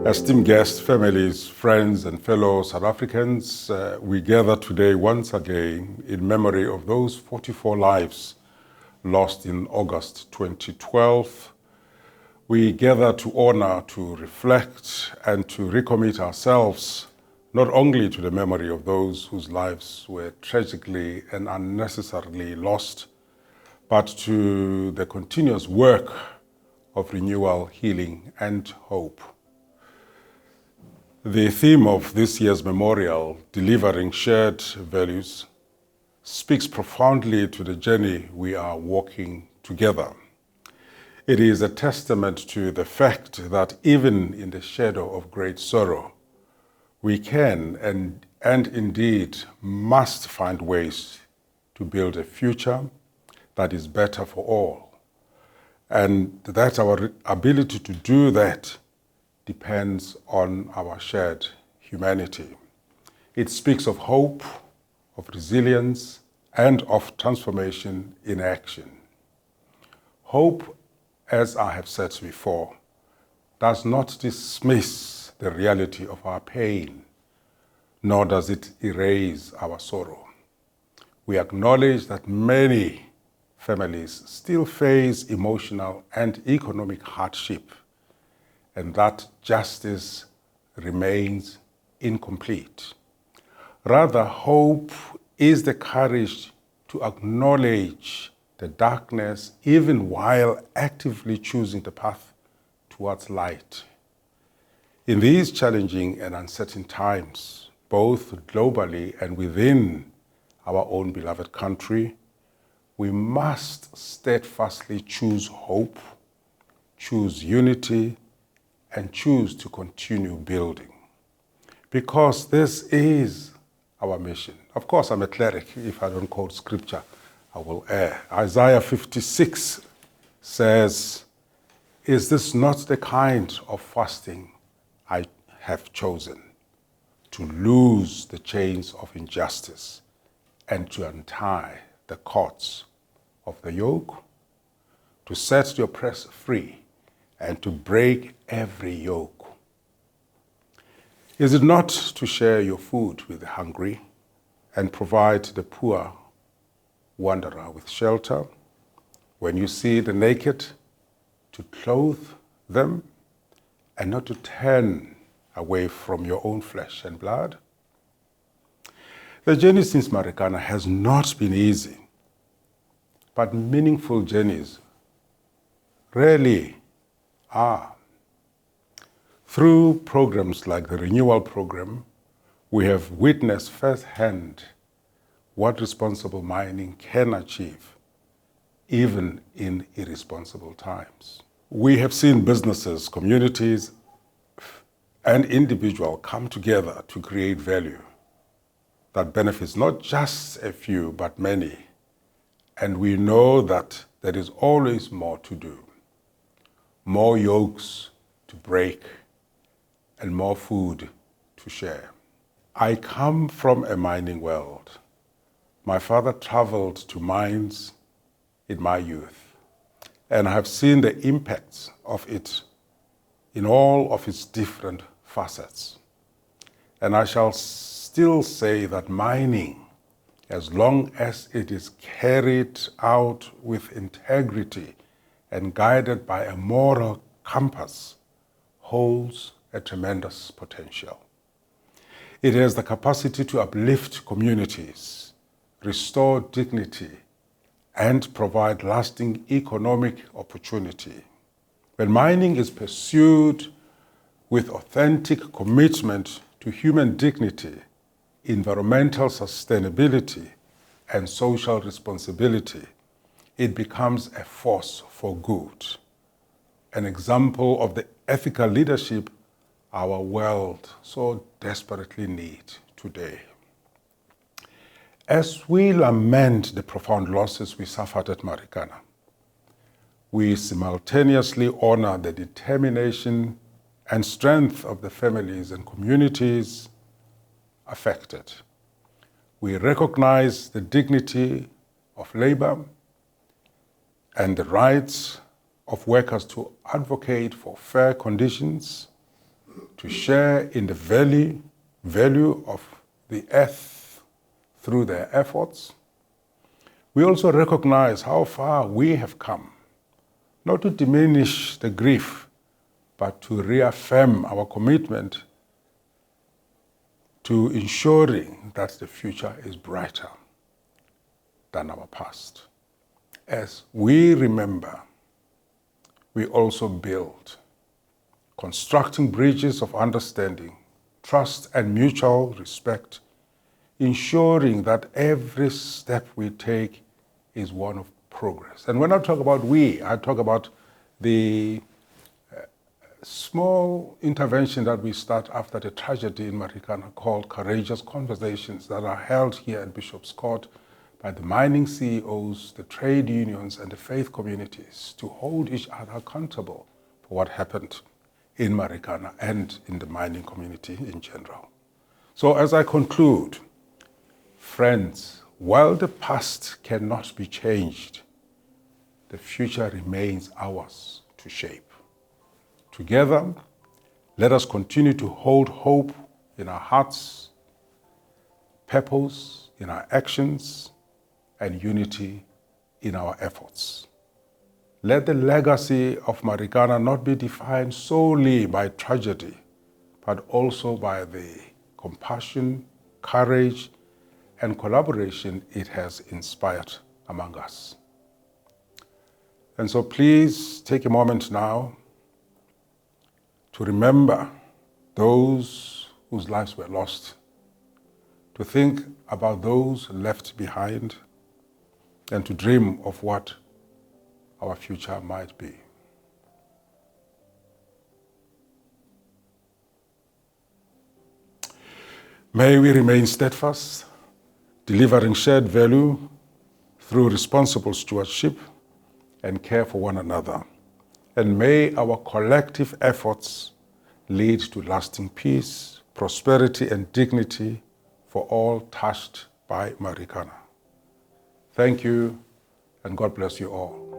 Esteemed guests, families, friends, and fellow South Africans, we gather today once again in memory of those 44 lives lost in August 2012. We gather to honor, to reflect, and to recommit ourselves not only to the memory of those whose lives were tragically and unnecessarily lost, but to the continuous work of renewal, healing, and hope. The theme of this year's memorial, Delivering Shared Values, speaks profoundly to the journey we are walking together. It is a testament to the fact that even in the shadow of great sorrow, we can and indeed must find ways to build a future that is better for all. And that our ability to do that depends on our shared humanity. It speaks of hope, of resilience, and of transformation in action. Hope, as I have said before, does not dismiss the reality of our pain, nor does it erase our sorrow. We acknowledge that many families still face emotional and economic hardship, and that justice remains incomplete. Rather, hope is the courage to acknowledge the darkness even while actively choosing the path towards light. In these challenging and uncertain times, both globally and within our own beloved country, we must steadfastly choose hope, choose unity, and choose to continue building. Because this is our mission. Of course, I'm a cleric. If I don't quote scripture, I will err. Isaiah 56 says, "Is this not the kind of fasting I have chosen? To loose the chains of injustice and to untie the cords of the yoke, to set the oppressed free, and to break every yoke. Is it not to share your food with the hungry and provide the poor wanderer with shelter? When you see the naked, to clothe them and not to turn away from your own flesh and blood?" The journey since Marikana has not been easy, but meaningful journeys rarely are. Through programs like the Renewal program, we have witnessed firsthand what responsible mining can achieve, even in irresponsible times. We have seen businesses, communities, and individuals come together to create value that benefits not just a few, but many. And we know that there is always more to do. More yokes to break, and more food to share. I come from a mining world. My father traveled to mines in my youth, and I have seen the impacts of it in all of its different facets. And I shall still say that mining, as long as it is carried out with integrity and guided by a moral compass, holds a tremendous potential. It has the capacity to uplift communities, restore dignity, and provide lasting economic opportunity. When mining is pursued with authentic commitment to human dignity, environmental sustainability, and social responsibility, it becomes a force for good, an example of the ethical leadership our world so desperately needs today. As we lament the profound losses we suffered at Marikana, we simultaneously honor the determination and strength of the families and communities affected. We recognize the dignity of labor and the rights of workers to advocate for fair conditions, to share in the value of the earth through their efforts. We also recognize how far we have come, not to diminish the grief, but to reaffirm our commitment to ensuring that the future is brighter than our past. As we remember, we also build, constructing bridges of understanding, trust, and mutual respect, ensuring that every step we take is one of progress. And when I talk about we, I talk about the small intervention that we start after the tragedy in Marikana called Courageous Conversations that are held here at Bishop's Court by the mining CEOs, the trade unions, and the faith communities to hold each other accountable for what happened in Marikana and in the mining community in general. So as I conclude, friends, while the past cannot be changed, the future remains ours to shape. Together, let us continue to hold hope in our hearts, purpose in our actions, and unity in our efforts. Let the legacy of Marikana not be defined solely by tragedy, but also by the compassion, courage, and collaboration it has inspired among us. And so please take a moment now to remember those whose lives were lost, to think about those left behind, and to dream of what our future might be. May we remain steadfast, delivering shared value through responsible stewardship and care for one another. And may our collective efforts lead to lasting peace, prosperity, and dignity for all touched by Marikana. Thank you, and God bless you all.